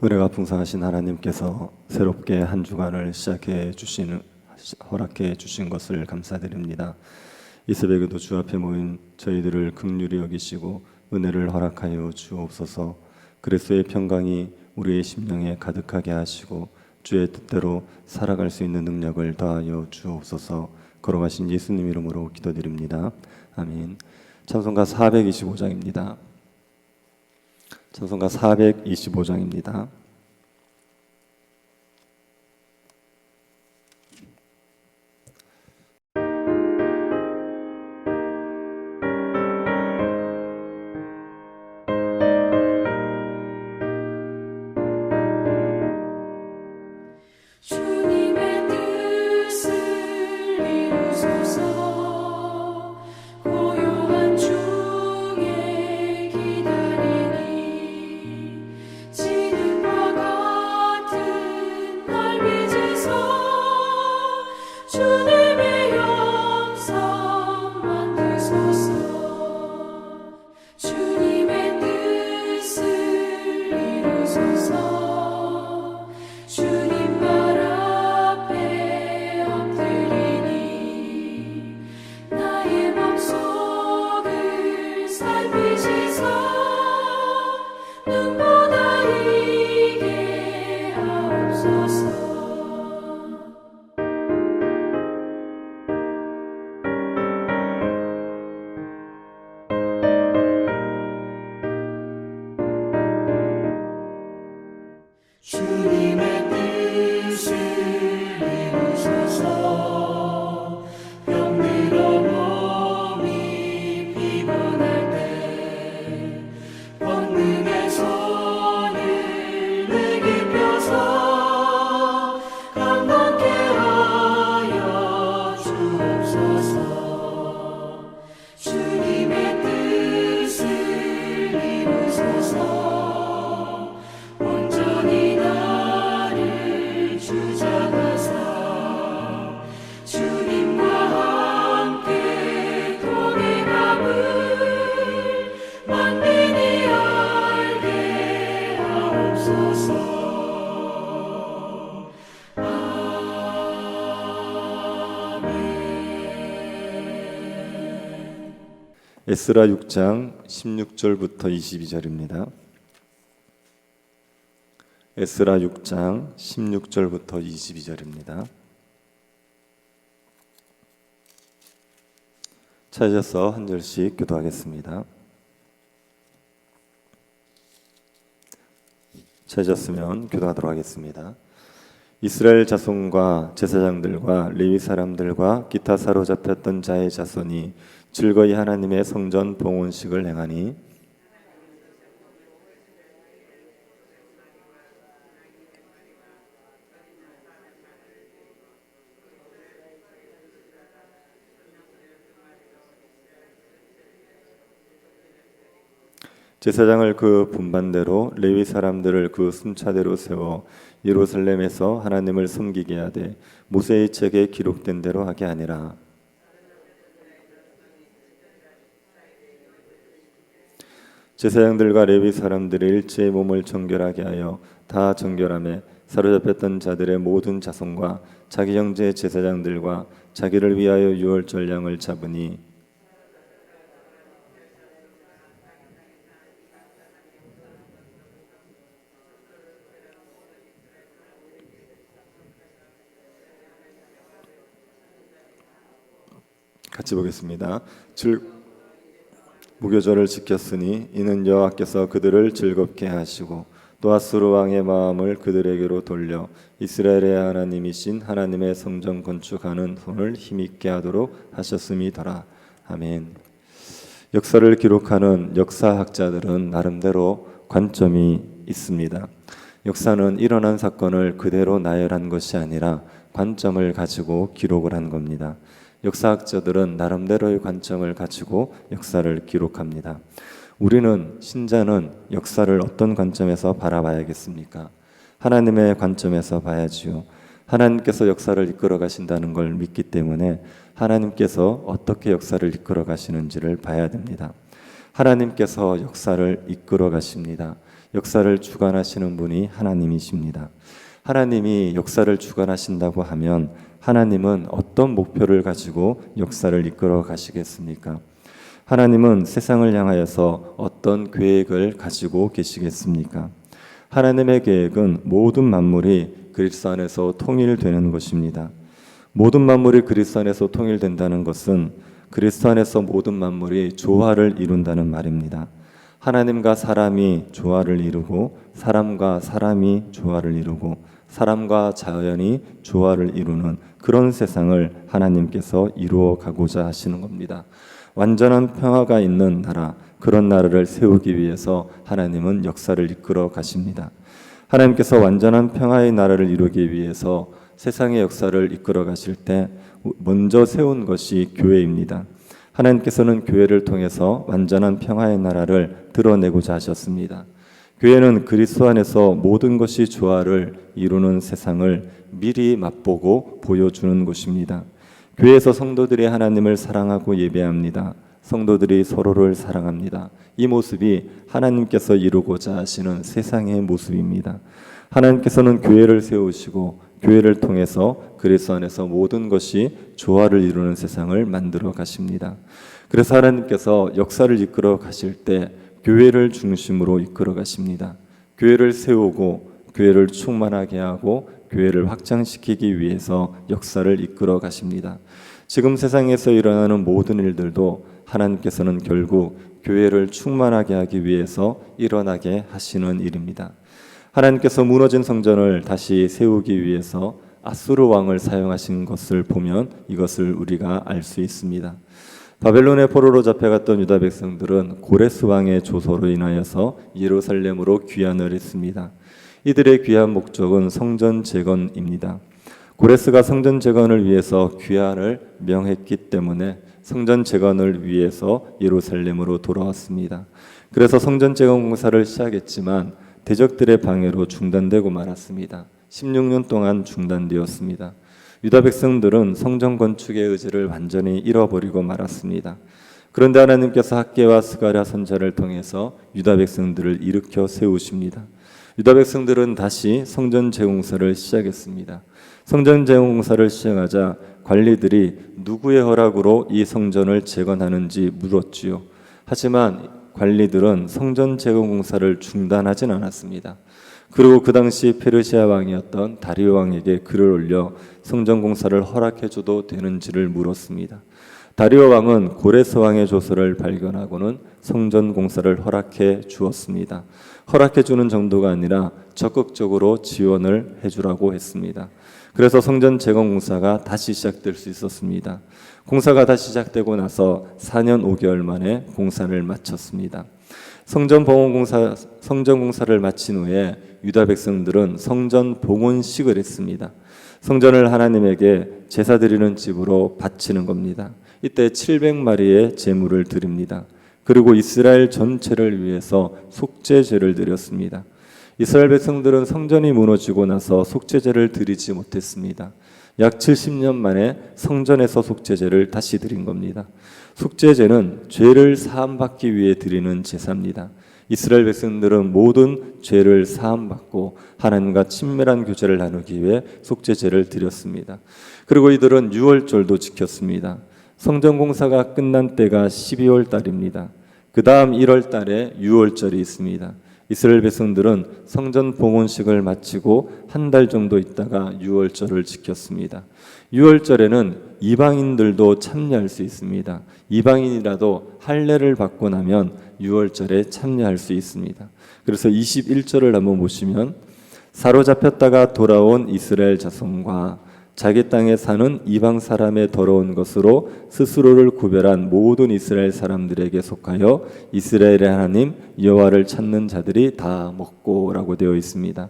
은혜가 풍성하신 하나님께서 새롭게 한 주간을 허락해 주신 것을 감사드립니다. 이 새벽에도 주 앞에 모인 저희들을 긍휼히 여기시고 은혜를 허락하여 주옵소서. 그리스도의 평강이 우리의 심령에 가득하게 하시고 주의 뜻대로 살아갈 수 있는 능력을 더하여 주옵소서. 걸어가신 예수님 이름으로 기도드립니다. 아멘. 찬송가 425장입니다. 찬송가 425장입니다. 에스라 6장 16절부터 22절입니다. 에스라 6장 16절부터 22절입니다. 찾아서 한 절씩 교도하겠습니다. 찾았으면 교도하도록 하겠습니다. 이스라엘 자손과 제사장들과 레위 사람들과 기타 사로잡혔던 자의 자손이 즐거이 하나님의 성전 봉헌식을 행하니 제사장을 그 분반대로 레위 사람들을 그 순차대로 세워 예루살렘에서 하나님을 섬기게 하되 모세의 책에 기록된 대로 하게 하니라. 제사장들과 레위 사람들이 일제의 몸을 정결하게 하여 다 정결함에 사로잡혔던 자들의 모든 자손과 자기 형제 제사장들과 자기를 위하여 유월절 양을 잡으니 같이 보겠습니다. 무교절을 지켰으니 이는 여호와께서 그들을 즐겁게 하시고 또 아수르 왕의 마음을 그들에게로 돌려 이스라엘의 하나님이신 하나님의 성전 건축하는 손을 힘있게 하도록 하셨음이더라. 아멘. 역사를 기록하는 역사학자들은 나름대로 관점이 있습니다. 역사는 일어난 사건을 그대로 나열한 것이 아니라 관점을 가지고 기록을 한 겁니다. 역사학자들은 나름대로의 관점을 가지고 역사를 기록합니다. 우리는 신자는 역사를 어떤 관점에서 바라봐야겠습니까? 하나님의 관점에서 봐야지요. 하나님께서 역사를 이끌어 가신다는 걸 믿기 때문에 하나님께서 어떻게 역사를 이끌어 가시는지를 봐야 됩니다. 하나님께서 역사를 이끌어 가십니다. 역사를 주관하시는 분이 하나님이십니다. 하나님이 역사를 주관하신다고 하면 하나님은 어떤 목표를 가지고 역사를 이끌어 가시겠습니까? 하나님은 세상을 향하여서 어떤 계획을 가지고 계시겠습니까? 하나님의 계획은 모든 만물이 그리스도 안에서 통일되는 것입니다. 모든 만물이 그리스도 안에서 통일된다는 것은 그리스도 안에서 모든 만물이 조화를 이룬다는 말입니다. 하나님과 사람이 조화를 이루고 사람과 사람이 조화를 이루고 사람과 자연이 조화를 이루는 그런 세상을 하나님께서 이루어 가고자 하시는 겁니다. 완전한 평화가 있는 나라, 그런 나라를 세우기 위해서 하나님은 역사를 이끌어 가십니다. 하나님께서 완전한 평화의 나라를 이루기 위해서 세상의 역사를 이끌어 가실 때 먼저 세운 것이 교회입니다. 하나님께서는 교회를 통해서 완전한 평화의 나라를 드러내고자 하셨습니다. 교회는 그리스도 안에서 모든 것이 조화를 이루는 세상을 미리 맛보고 보여주는 곳입니다. 교회에서 성도들이 하나님을 사랑하고 예배합니다. 성도들이 서로를 사랑합니다. 이 모습이 하나님께서 이루고자 하시는 세상의 모습입니다. 하나님께서는 교회를 세우시고 교회를 통해서 그리스도 안에서 모든 것이 조화를 이루는 세상을 만들어 가십니다. 그래서 하나님께서 역사를 이끌어 가실 때 교회를 중심으로 이끌어 가십니다. 교회를 세우고 교회를 충만하게 하고 교회를 확장시키기 위해서 역사를 이끌어 가십니다. 지금 세상에서 일어나는 모든 일들도 하나님께서는 결국 교회를 충만하게 하기 위해서 일어나게 하시는 일입니다. 하나님께서 무너진 성전을 다시 세우기 위해서 아수르 왕을 사용하신 것을 보면 이것을 우리가 알 수 있습니다. 바벨론의 포로로 잡혀갔던 유다 백성들은 고레스 왕의 조소로 인하여서 예루살렘으로 귀환을 했습니다. 이들의 귀환 목적은 성전 재건입니다. 고레스가 성전 재건을 위해서 귀환을 명했기 때문에 성전 재건을 위해서 예루살렘으로 돌아왔습니다. 그래서 성전 재건 공사를 시작했지만 대적들의 방해로 중단되고 말았습니다. 16년 동안 중단되었습니다. 유다 백성들은 성전 건축의 의지를 완전히 잃어버리고 말았습니다. 그런데 하나님께서 학개와 스가랴 선지자를 통해서 유다 백성들을 일으켜 세우십니다. 유다 백성들은 다시 성전 재공사를 시작했습니다. 성전 재공사를 시작하자 관리들이 누구의 허락으로 이 성전을 재건하는지 물었지요. 하지만 관리들은 성전 재건 공사를 중단하진 않았습니다. 그리고 그 당시 페르시아 왕이었던 다리오 왕에게 글을 올려 성전 공사를 허락해줘도 되는지를 물었습니다. 다리오 왕은 고레스 왕의 조서를 발견하고는 성전 공사를 허락해 주었습니다. 허락해 주는 정도가 아니라 적극적으로 지원을 해주라고 했습니다. 그래서 성전 재건 공사가 다시 시작될 수 있었습니다. 공사가 다시 시작되고 나서 4년 5개월 만에 공사를 마쳤습니다. 성전 공사를 마친 후에 유다 백성들은 성전 봉헌식을 했습니다. 성전을 하나님에게 제사 드리는 집으로 바치는 겁니다. 이때 700마리의 제물을 드립니다. 그리고 이스라엘 전체를 위해서 속죄제를 드렸습니다. 이스라엘 백성들은 성전이 무너지고 나서 속죄제를 드리지 못했습니다. 약 70년 만에 성전에서 속죄제를 다시 드린 겁니다. 속죄제는 죄를 사함받기 위해 드리는 제사입니다. 이스라엘 백성들은 모든 죄를 사함받고 하나님과 친밀한 교제를 나누기 위해 속죄제를 드렸습니다. 그리고 이들은 유월절도 지켰습니다. 성전 공사가 끝난 때가 12월 달입니다. 그 다음 1월 달에 유월절이 있습니다. 이스라엘 백성들은 성전 봉헌식을 마치고 한 달 정도 있다가 유월절을 지켰습니다. 유월절에는 이방인들도 참여할 수 있습니다. 이방인이라도 할례를 받고 나면 유월절에 참여할 수 있습니다. 그래서 21절을 한번 보시면 사로잡혔다가 돌아온 이스라엘 자손과 자기 땅에 사는 이방 사람의 더러운 것으로 스스로를 구별한 모든 이스라엘 사람들에게 속하여 이스라엘의 하나님 여호와를 찾는 자들이 다 먹고라고 되어 있습니다.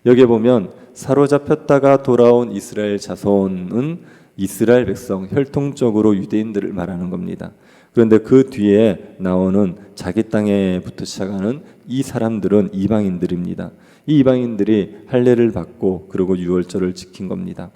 여기에 보면 사로잡혔다가 돌아온 이스라엘 자손은 이스라엘 백성, 혈통적으로 유대인들을 말하는 겁니다. 그런데 그 뒤에 나오는 자기 땅에부터 시작하는 이 사람들은 이방인들입니다. 이 이방인들이 할례를 받고 그리고 유월절을 지킨 겁니다.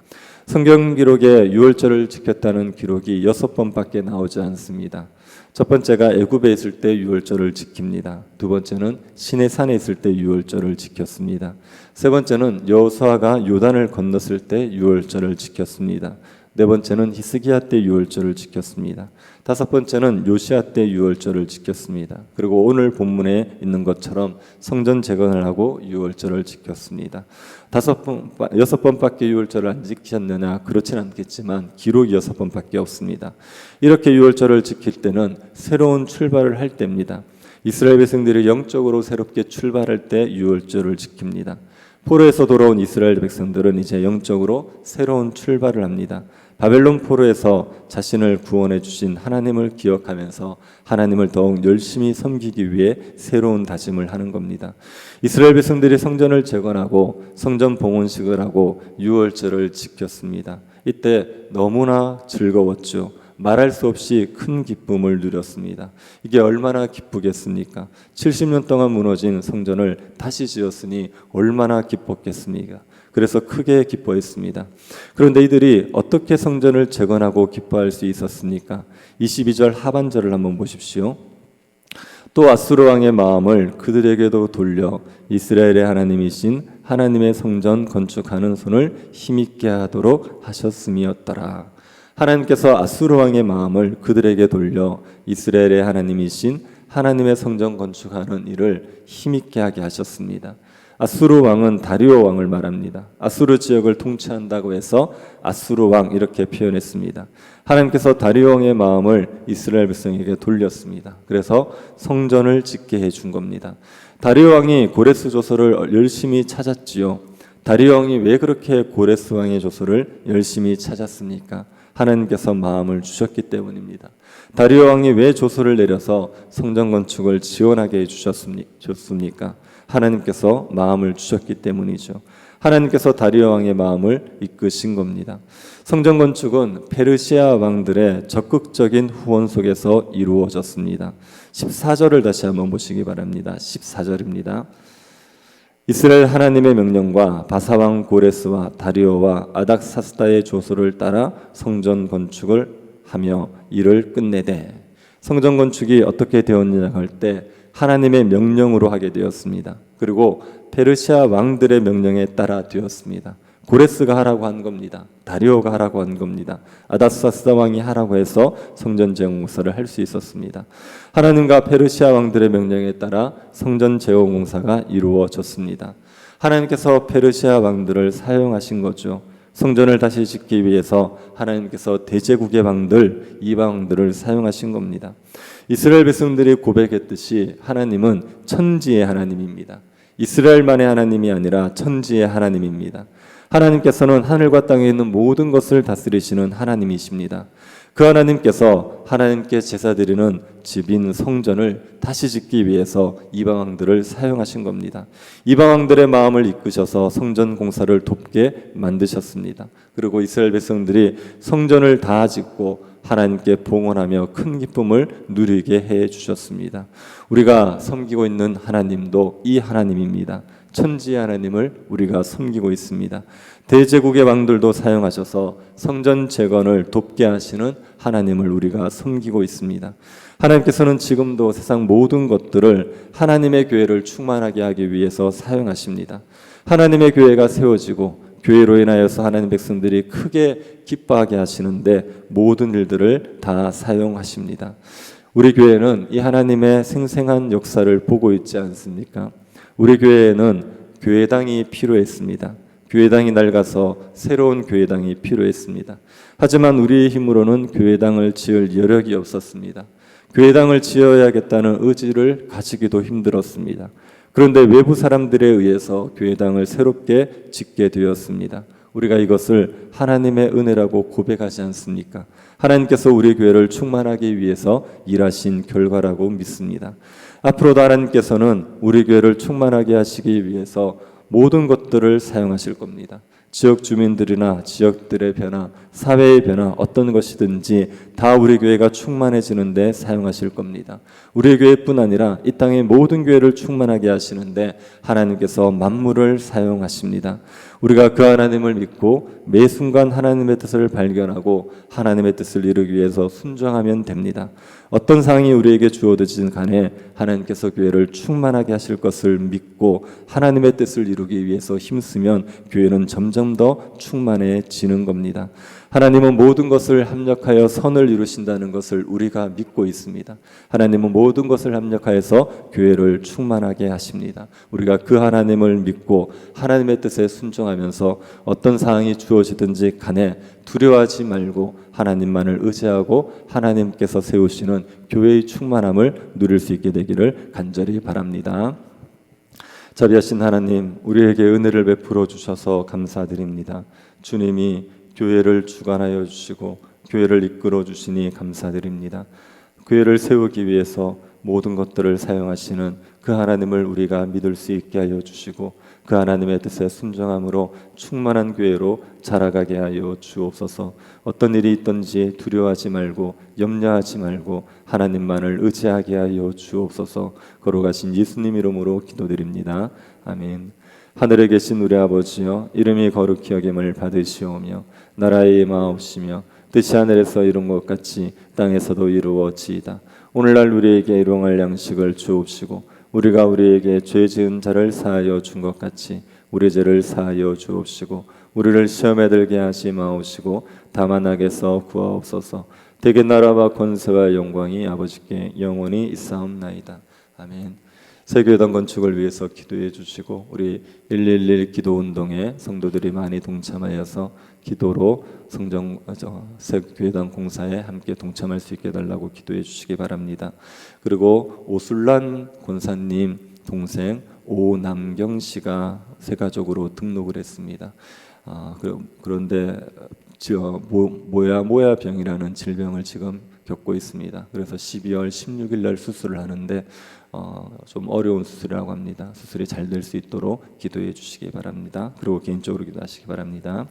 성경 기록에 유월절을 지켰다는 기록이 6번밖에 나오지 않습니다. 첫 번째가 애굽에 있을 때 유월절을 지킵니다. 두 번째는 시내 산에 있을 때 유월절을 지켰습니다. 세 번째는 여호수아가 요단을 건넜을 때 유월절을 지켰습니다. 네 번째는 히스기야 때 유월절을 지켰습니다. 다섯 번째는 요시야 때 유월절을 지켰습니다. 그리고 오늘 본문에 있는 것처럼 성전 재건을 하고 유월절을 지켰습니다. 여섯 번밖에 유월절을 안 지켰느냐? 그렇진 않겠지만 기록이 6번밖에 없습니다. 이렇게 유월절을 지킬 때는 새로운 출발을 할 때입니다. 이스라엘 백성들이 영적으로 새롭게 출발할 때 유월절을 지킵니다. 포로에서 돌아온 이스라엘 백성들은 이제 영적으로 새로운 출발을 합니다. 바벨론 포로에서 자신을 구원해 주신 하나님을 기억하면서 하나님을 더욱 열심히 섬기기 위해 새로운 다짐을 하는 겁니다. 이스라엘 백성들이 성전을 재건하고 성전 봉헌식을 하고 유월절을 지켰습니다. 이때 너무나 즐거웠죠. 말할 수 없이 큰 기쁨을 누렸습니다. 이게 얼마나 기쁘겠습니까? 70년 동안 무너진 성전을 다시 지었으니 얼마나 기뻤겠습니까? 그래서 크게 기뻐했습니다. 그런데 이들이 어떻게 성전을 재건하고 기뻐할 수 있었습니까? 22절 하반절을 한번 보십시오. 또 아수르 왕의 마음을 그들에게도 돌려 이스라엘의 하나님이신 하나님의 성전 건축하는 손을 힘있게 하도록 하셨음이었더라. 하나님께서 아수르 왕의 마음을 그들에게 돌려 이스라엘의 하나님이신 하나님의 성전 건축하는 일을 힘있게 하게 하셨습니다. 아수르 왕은 다리오 왕을 말합니다. 아수르 지역을 통치한다고 해서 아수르 왕 이렇게 표현했습니다. 하나님께서 다리오 왕의 마음을 이스라엘 백성에게 돌렸습니다. 그래서 성전을 짓게 해준 겁니다. 다리오 왕이 고레스 조서를 열심히 찾았지요. 다리오 왕이 왜 그렇게 고레스 왕의 조서를 열심히 찾았습니까? 하나님께서 마음을 주셨기 때문입니다. 다리오 왕이 왜 조서를 내려서 성전 건축을 지원하게 해주셨습니까? 하나님께서 마음을 주셨기 때문이죠. 하나님께서 다리오 왕의 마음을 이끄신 겁니다. 성전 건축은 페르시아 왕들의 적극적인 후원 속에서 이루어졌습니다. 14절을 다시 한번 보시기 바랍니다. 14절입니다. 이스라엘 하나님의 명령과 바사왕 고레스와 다리오와 아닥사스다의 조서를 따라 성전 건축을 하며 일을 끝내되, 성전 건축이 어떻게 되었느냐 할 때 하나님의 명령으로 하게 되었습니다. 그리고 페르시아 왕들의 명령에 따라 되었습니다. 고레스가 하라고 한 겁니다. 다리오가 하라고 한 겁니다. 아닥사스다 왕이 하라고 해서 성전 재건 공사를 할 수 있었습니다. 하나님과 페르시아 왕들의 명령에 따라 성전 재건 공사가 이루어졌습니다. 하나님께서 페르시아 왕들을 사용하신 거죠. 성전을 다시 짓기 위해서 하나님께서 대제국의 왕들, 이방 왕들을 사용하신 겁니다. 이스라엘 백성들이 고백했듯이 하나님은 천지의 하나님입니다. 이스라엘만의 하나님이 아니라 천지의 하나님입니다. 하나님께서는 하늘과 땅에 있는 모든 것을 다스리시는 하나님이십니다. 그 하나님께서 하나님께 제사 드리는 집인 성전을 다시 짓기 위해서 이방 왕들을 사용하신 겁니다. 이방 왕들의 마음을 이끄셔서 성전 공사를 돕게 만드셨습니다. 그리고 이스라엘 백성들이 성전을 다 짓고 하나님께 봉헌하며 큰 기쁨을 누리게 해 주셨습니다. 우리가 섬기고 있는 하나님도 이 하나님입니다. 천지의 하나님을 우리가 섬기고 있습니다. 대제국의 왕들도 사용하셔서 성전 재건을 돕게 하시는 하나님을 우리가 섬기고 있습니다. 하나님께서는 지금도 세상 모든 것들을 하나님의 교회를 충만하게 하기 위해서 사용하십니다. 하나님의 교회가 세워지고 교회로 인하여서 하나님 백성들이 크게 기뻐하게 하시는데 모든 일들을 다 사용하십니다. 우리 교회는 이 하나님의 생생한 역사를 보고 있지 않습니까? 우리 교회에는 교회당이 필요했습니다. 교회당이 낡아서 새로운 교회당이 필요했습니다. 하지만 우리의 힘으로는 교회당을 지을 여력이 없었습니다. 교회당을 지어야겠다는 의지를 가지기도 힘들었습니다. 그런데 외부 사람들에 의해서 교회당을 새롭게 짓게 되었습니다. 우리가 이것을 하나님의 은혜라고 고백하지 않습니까? 하나님께서 우리 교회를 충만하기 위해서 일하신 결과라고 믿습니다. 앞으로도 하나님께서는 우리 교회를 충만하게 하시기 위해서 모든 것들을 사용하실 겁니다. 지역 주민들이나 지역들의 변화, 사회의 변화 어떤 것이든지 다 우리 교회가 충만해지는데 사용하실 겁니다. 우리 교회뿐 아니라 이 땅의 모든 교회를 충만하게 하시는데 하나님께서 만물을 사용하십니다. 우리가 그 하나님을 믿고 매 순간 하나님의 뜻을 발견하고 하나님의 뜻을 이루기 위해서 순종하면 됩니다. 어떤 상황이 우리에게 주어지든 간에 하나님께서 교회를 충만하게 하실 것을 믿고 하나님의 뜻을 이루기 위해서 힘쓰면 교회는 점점 더 충만해지는 겁니다. 하나님은 모든 것을 합력하여 선을 이루신다는 것을 우리가 믿고 있습니다. 하나님은 모든 것을 합력하여서 교회를 충만하게 하십니다. 우리가 그 하나님을 믿고 하나님의 뜻에 순종하면서 어떤 상황이 주어지든지 간에 두려워하지 말고 하나님만을 의지하고 하나님께서 세우시는 교회의 충만함을 누릴 수 있게 되기를 간절히 바랍니다. 자비하신 하나님, 우리에게 은혜를 베풀어 주셔서 감사드립니다. 주님이 교회를 주관하여 주시고 교회를 이끌어 주시니 감사드립니다. 교회를 세우기 위해서 모든 것들을 사용하시는 그 하나님을 우리가 믿을 수 있게 하여 주시고 그 하나님의 뜻에 순종함으로 충만한 교회로 자라가게 하여 주옵소서. 어떤 일이 있든지 두려워하지 말고 염려하지 말고 하나님만을 의지하게 하여 주옵소서. 거룩하신 예수님 이름으로 기도드립니다. 아멘. 하늘에 계신 우리 아버지여, 이름이 거룩히 여김을 받으시오며 나라의 임하옵시며 뜻이 하늘에서 이룬 것 같이 땅에서도 이루어지이다. 오늘날 우리에게 일용할 양식을 주옵시고 우리가 우리에게 죄 지은 자를 사하여 준 것 같이 우리 죄를 사하여 주옵시고 우리를 시험에 들게 하지 마옵시고 다만 악에서 구하옵소서. 대개 나라와 권세와 영광이 아버지께 영원히 있사옵나이다. 아멘. 세교회당 건축을 위해서 기도해 주시고 우리 111 기도운동에 성도들이 많이 동참하여서 기도로 세교회당 공사에 함께 동참할 수 있게 달라고 기도해 주시기 바랍니다. 그리고 오술란 권사님 동생 오남경 씨가 세가족으로 등록을 했습니다. 그런데 모야병이라는 질병을 지금 겪고 있습니다. 그래서 12월 16일 날 수술을 하는데 좀 어려운 수술이라고 합니다. 수술이 잘 될 수 있도록 기도해 주시기 바랍니다. 그리고 개인적으로 기도하시기 바랍니다.